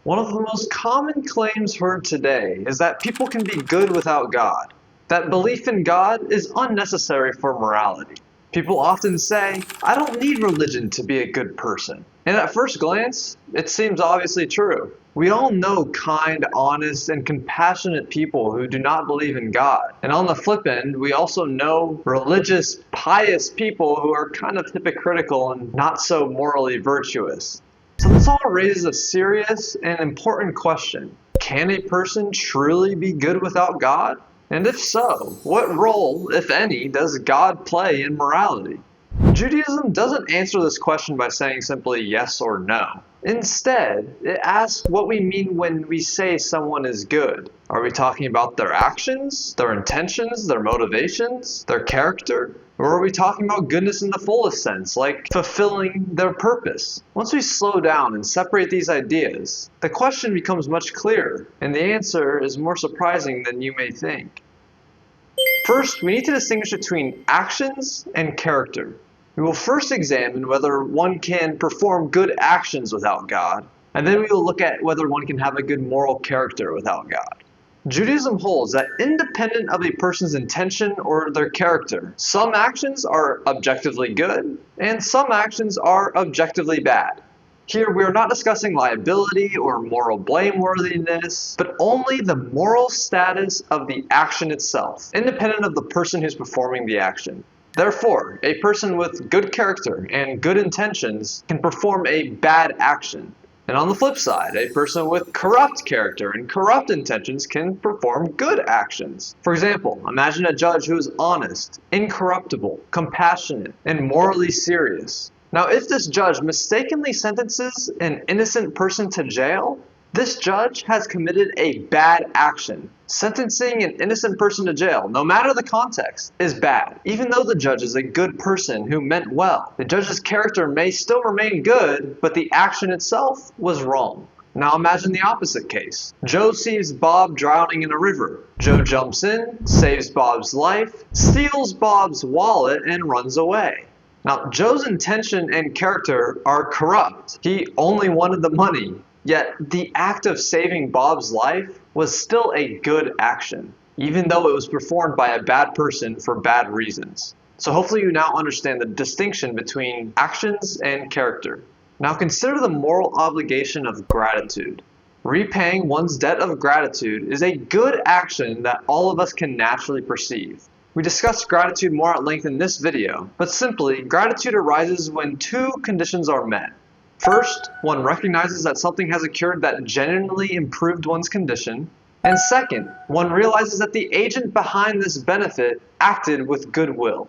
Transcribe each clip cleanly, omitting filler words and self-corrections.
One of the most common claims heard today is that people can be good without God, that belief in God is unnecessary for morality. People often say, I don't need religion to be a good person. And at first glance, it seems obviously true. We all know kind, honest, and compassionate people who do not believe in God. And on the flip end, we also know religious, pious people who are kind of hypocritical and not so morally virtuous. So this all raises a serious and important question. Can a person truly be good without God? And if so, what role, if any, does God play in morality? Judaism doesn't answer this question by saying simply yes or no. Instead, it asks what we mean when we say someone is good. Are we talking about their actions, their intentions, their motivations, their character? Or are we talking about goodness in the fullest sense, like fulfilling their purpose? Once we slow down and separate these ideas, the question becomes much clearer, and the answer is more surprising than you may think. First, we need to distinguish between actions and character. We will first examine whether one can perform good actions without God, and then we will look at whether one can have a good moral character without God. Judaism holds that independent of a person's intention or their character, some actions are objectively good and some actions are objectively bad. Here we are not discussing liability or moral blameworthiness, but only the moral status of the action itself, independent of the person who's performing the action. Therefore, a person with good character and good intentions can perform a bad action. And on the flip side, a person with corrupt character and corrupt intentions can perform good actions. For example, imagine a judge who is honest, incorruptible, compassionate, and morally serious. Now, if this judge mistakenly sentences an innocent person to jail, this judge has committed a bad action. Sentencing an innocent person to jail, no matter the context, is bad. Even though the judge is a good person who meant well, the judge's character may still remain good, but the action itself was wrong. Now imagine the opposite case. Joe sees Bob drowning in a river. Joe jumps in, saves Bob's life, steals Bob's wallet, and runs away. Now, Joe's intention and character are corrupt. He only wanted the money. Yet, the act of saving Bob's life was still a good action, even though it was performed by a bad person for bad reasons. So hopefully you now understand the distinction between actions and character. Now consider the moral obligation of gratitude. Repaying one's debt of gratitude is a good action that all of us can naturally perceive. We discussed gratitude more at length in this video, but simply, gratitude arises when two conditions are met. First, one recognizes that something has occurred that genuinely improved one's condition, and second, one realizes that the agent behind this benefit acted with goodwill.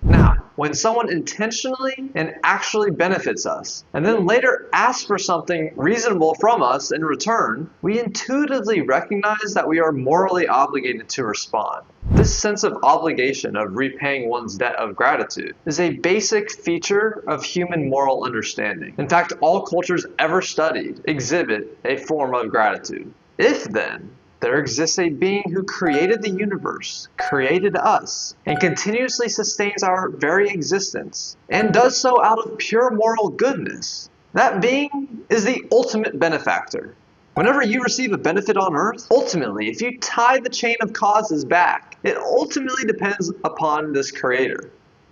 Now, when someone intentionally and actually benefits us, and then later asks for something reasonable from us in return, we intuitively recognize that we are morally obligated to respond. This sense of obligation of repaying one's debt of gratitude is a basic feature of human moral understanding. In fact, all cultures ever studied exhibit a form of gratitude. If then, there exists a being who created the universe, created us, and continuously sustains our very existence, and does so out of pure moral goodness. That being is the ultimate benefactor. Whenever you receive a benefit on earth, ultimately, if you tie the chain of causes back, it ultimately depends upon this creator.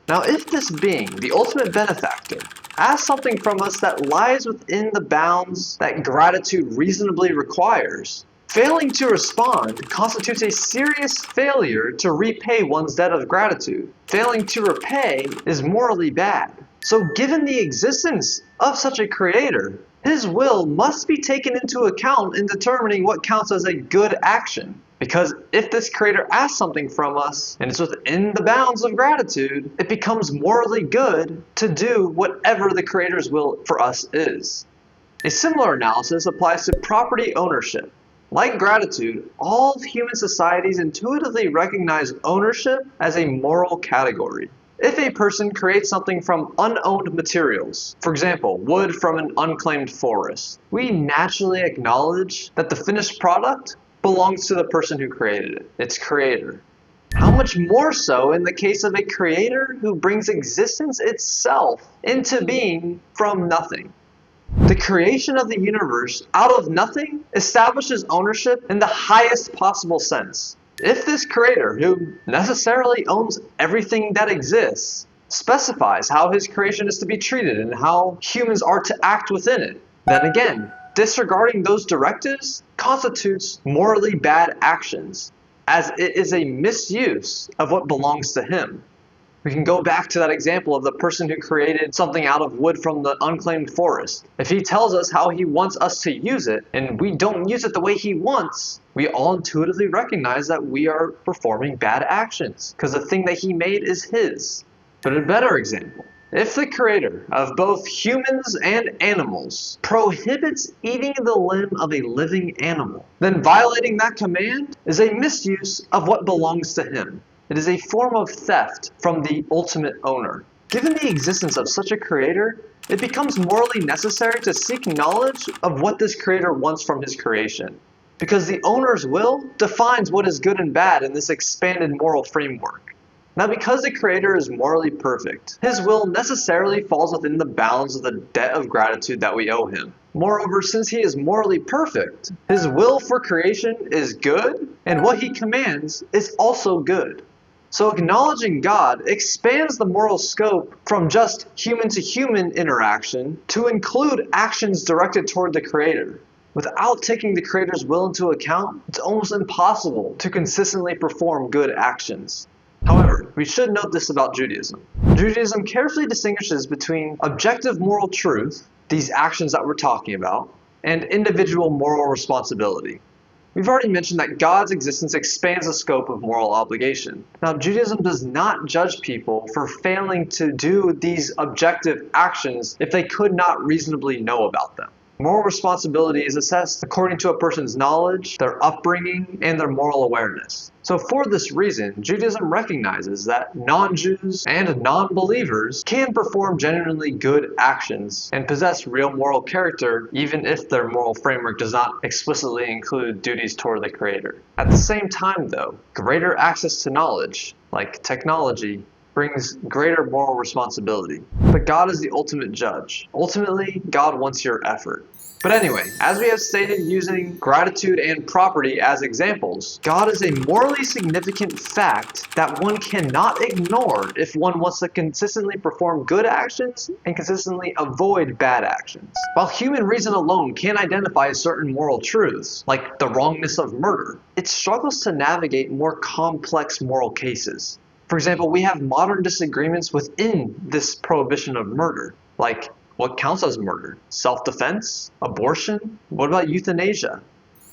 Now, if this being, the ultimate benefactor, asks something from us that lies within the bounds that gratitude reasonably requires, failing to respond constitutes a serious failure to repay one's debt of gratitude. Failing to repay is morally bad. So given the existence of such a creator, his will must be taken into account in determining what counts as a good action. Because if this creator asks something from us, and it's within the bounds of gratitude, it becomes morally good to do whatever the creator's will for us is. A similar analysis applies to property ownership. Like gratitude, all human societies intuitively recognize ownership as a moral category. If a person creates something from unowned materials, for example, wood from an unclaimed forest, we naturally acknowledge that the finished product belongs to the person who created it, its creator. How much more so in the case of a creator who brings existence itself into being from nothing? The creation of the universe out of nothing establishes ownership in the highest possible sense. If this creator, who necessarily owns everything that exists, specifies how his creation is to be treated and how humans are to act within it, then again, disregarding those directives constitutes morally bad actions, as it is a misuse of what belongs to him. We can go back to that example of the person who created something out of wood from the unclaimed forest. If he tells us how he wants us to use it, and we don't use it the way he wants, we all intuitively recognize that we are performing bad actions, because the thing that he made is his. But a better example, if the creator of both humans and animals prohibits eating the limb of a living animal, then violating that command is a misuse of what belongs to him. It is a form of theft from the ultimate owner. Given the existence of such a creator, it becomes morally necessary to seek knowledge of what this creator wants from his creation, because the owner's will defines what is good and bad in this expanded moral framework. Now, because the creator is morally perfect, his will necessarily falls within the bounds of the debt of gratitude that we owe him. Moreover, since he is morally perfect, his will for creation is good, and what he commands is also good. So acknowledging God expands the moral scope from just human-to-human interaction to include actions directed toward the Creator. Without taking the Creator's will into account, it's almost impossible to consistently perform good actions. However, we should note this about Judaism. Judaism carefully distinguishes between objective moral truth, these actions that we're talking about, and individual moral responsibility. We've already mentioned that God's existence expands the scope of moral obligation. Now, Judaism does not judge people for failing to do these objective actions if they could not reasonably know about them. Moral responsibility is assessed according to a person's knowledge, their upbringing, and their moral awareness. So for this reason, Judaism recognizes that non-Jews and non-believers can perform genuinely good actions and possess real moral character even if their moral framework does not explicitly include duties toward the Creator. At the same time, though, greater access to knowledge, like technology, brings greater moral responsibility. But God is the ultimate judge. Ultimately, God wants your effort. But anyway, as we have stated using gratitude and property as examples, God is a morally significant fact that one cannot ignore if one wants to consistently perform good actions and consistently avoid bad actions. While human reason alone can identify certain moral truths, like the wrongness of murder, it struggles to navigate more complex moral cases. For example, we have modern disagreements within this prohibition of murder, like what counts as murder? Self-defense? Abortion? What about euthanasia?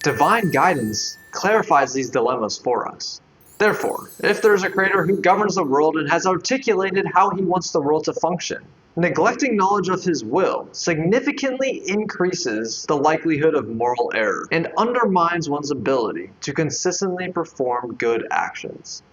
Divine guidance clarifies these dilemmas for us. Therefore, if there is a creator who governs the world and has articulated how he wants the world to function, neglecting knowledge of his will significantly increases the likelihood of moral error and undermines one's ability to consistently perform good actions.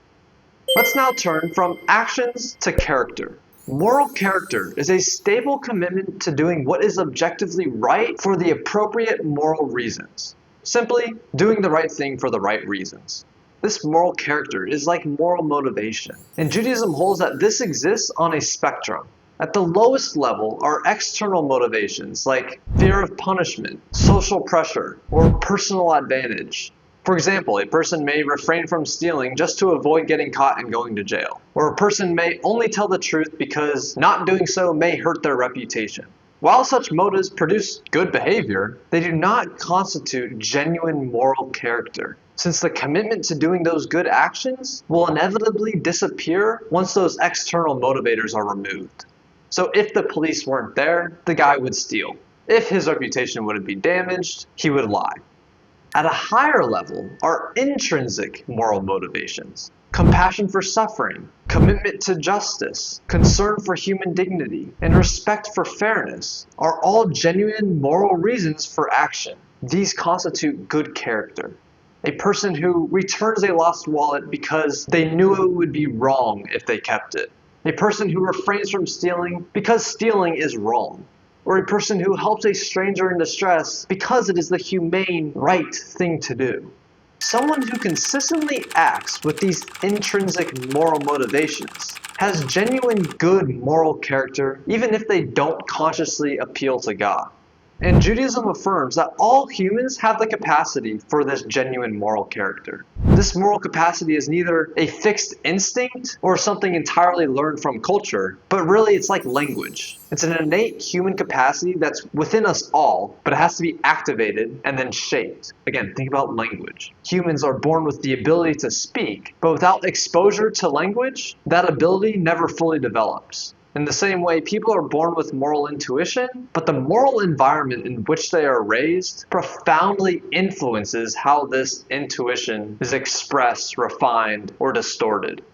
Let's now turn from actions to character. Moral character is a stable commitment to doing what is objectively right for the appropriate moral reasons. Simply, doing the right thing for the right reasons. This moral character is like moral motivation, and Judaism holds that this exists on a spectrum. At the lowest level are external motivations like fear of punishment, social pressure, or personal advantage. For example, a person may refrain from stealing just to avoid getting caught and going to jail. Or a person may only tell the truth because not doing so may hurt their reputation. While such motives produce good behavior, they do not constitute genuine moral character, since the commitment to doing those good actions will inevitably disappear once those external motivators are removed. So if the police weren't there, the guy would steal. If his reputation would be damaged, he would lie. At a higher level are intrinsic moral motivations. Compassion for suffering, commitment to justice, concern for human dignity, and respect for fairness are all genuine moral reasons for action. These constitute good character. A person who returns a lost wallet because they knew it would be wrong if they kept it. A person who refrains from stealing because stealing is wrong. Or a person who helps a stranger in distress because it is the humane, right thing to do. Someone who consistently acts with these intrinsic moral motivations has genuine good moral character even if they don't consciously appeal to God. And Judaism affirms that all humans have the capacity for this genuine moral character. This moral capacity is neither a fixed instinct or something entirely learned from culture, but really it's like language. It's an innate human capacity that's within us all, but it has to be activated and then shaped. Again, think about language. Humans are born with the ability to speak, but without exposure to language, that ability never fully develops. In the same way, people are born with moral intuition, but the moral environment in which they are raised profoundly influences how this intuition is expressed, refined, or distorted.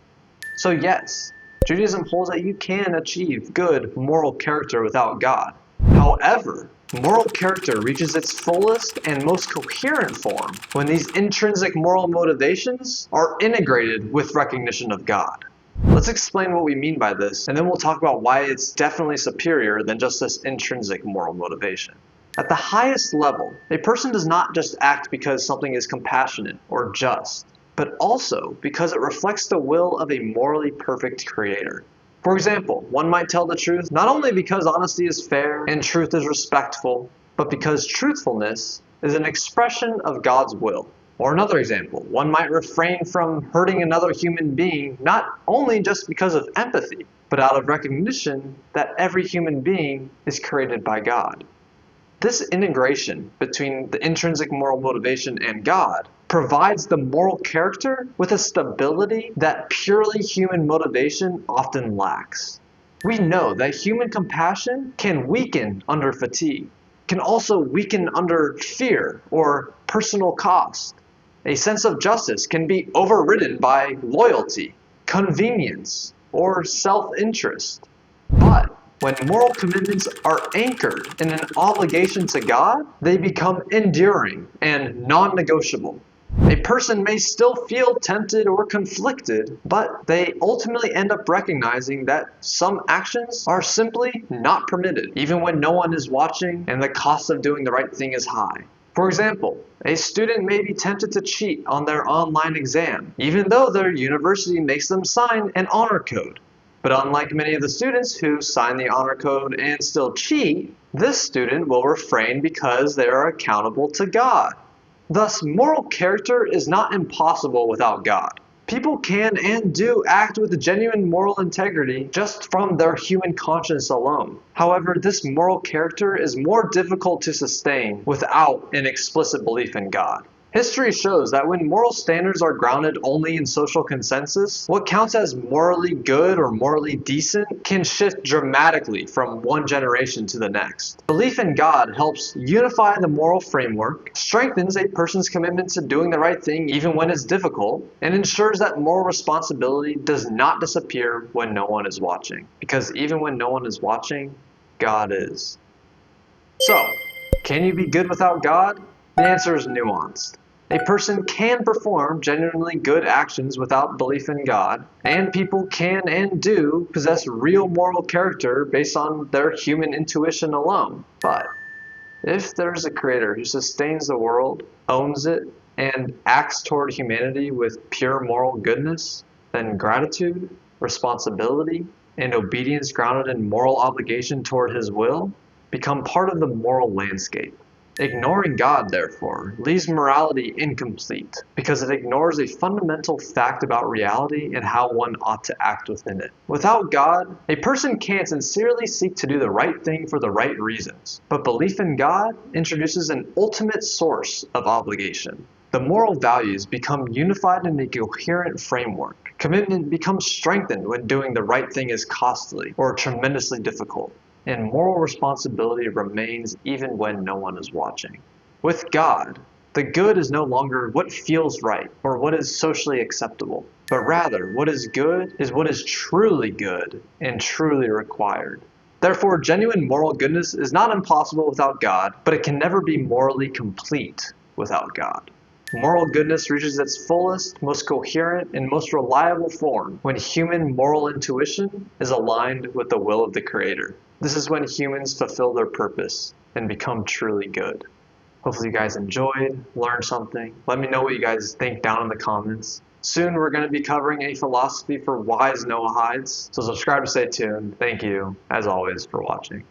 So yes, Judaism holds that you can achieve good moral character without God. However, moral character reaches its fullest and most coherent form when these intrinsic moral motivations are integrated with recognition of God. Let's explain what we mean by this, and then we'll talk about why it's definitely superior than just this intrinsic moral motivation. At the highest level, a person does not just act because something is compassionate or just, but also because it reflects the will of a morally perfect creator. For example, one might tell the truth not only because honesty is fair and truth is respectful, but because truthfulness is an expression of God's will. Or another example, one might refrain from hurting another human being not only just because of empathy, but out of recognition that every human being is created by God. This integration between the intrinsic moral motivation and God provides the moral character with a stability that purely human motivation often lacks. We know that human compassion can weaken under fatigue, can also weaken under fear or personal cost. A sense of justice can be overridden by loyalty, convenience, or self-interest. But when moral commitments are anchored in an obligation to God, they become enduring and non-negotiable. A person may still feel tempted or conflicted, but they ultimately end up recognizing that some actions are simply not permitted, even when no one is watching and the cost of doing the right thing is high. For example, a student may be tempted to cheat on their online exam, even though their university makes them sign an honor code. But unlike many of the students who sign the honor code and still cheat, this student will refrain because they are accountable to God. Thus, moral character is not impossible without God. People can and do act with genuine moral integrity just from their human conscience alone. However, this moral character is more difficult to sustain without an explicit belief in God. History shows that when moral standards are grounded only in social consensus, what counts as morally good or morally decent can shift dramatically from one generation to the next. Belief in God helps unify the moral framework, strengthens a person's commitment to doing the right thing even when it's difficult, and ensures that moral responsibility does not disappear when no one is watching. Because even when no one is watching, God is. So, can you be good without God? The answer is nuanced. A person can perform genuinely good actions without belief in God, and people can and do possess real moral character based on their human intuition alone. But if there's a creator who sustains the world, owns it, and acts toward humanity with pure moral goodness, then gratitude, responsibility, and obedience grounded in moral obligation toward his will become part of the moral landscape. Ignoring God, therefore, leaves morality incomplete because it ignores a fundamental fact about reality and how one ought to act within it. Without God, a person can sincerely seek to do the right thing for the right reasons, but belief in God introduces an ultimate source of obligation. The moral values become unified in a coherent framework. Commitment becomes strengthened when doing the right thing is costly or tremendously difficult. And moral responsibility remains even when no one is watching. With God, the good is no longer what feels right or what is socially acceptable, but rather what is good is what is truly good and truly required. Therefore, genuine moral goodness is not impossible without God, but it can never be morally complete without God. Moral goodness reaches its fullest, most coherent, and most reliable form when human moral intuition is aligned with the will of the Creator. This is when humans fulfill their purpose and become truly good. Hopefully you guys enjoyed, learned something. Let me know what you guys think down in the comments. Soon we're going to be covering a philosophy for wise Noahides, so subscribe to stay tuned. Thank you, as always, for watching.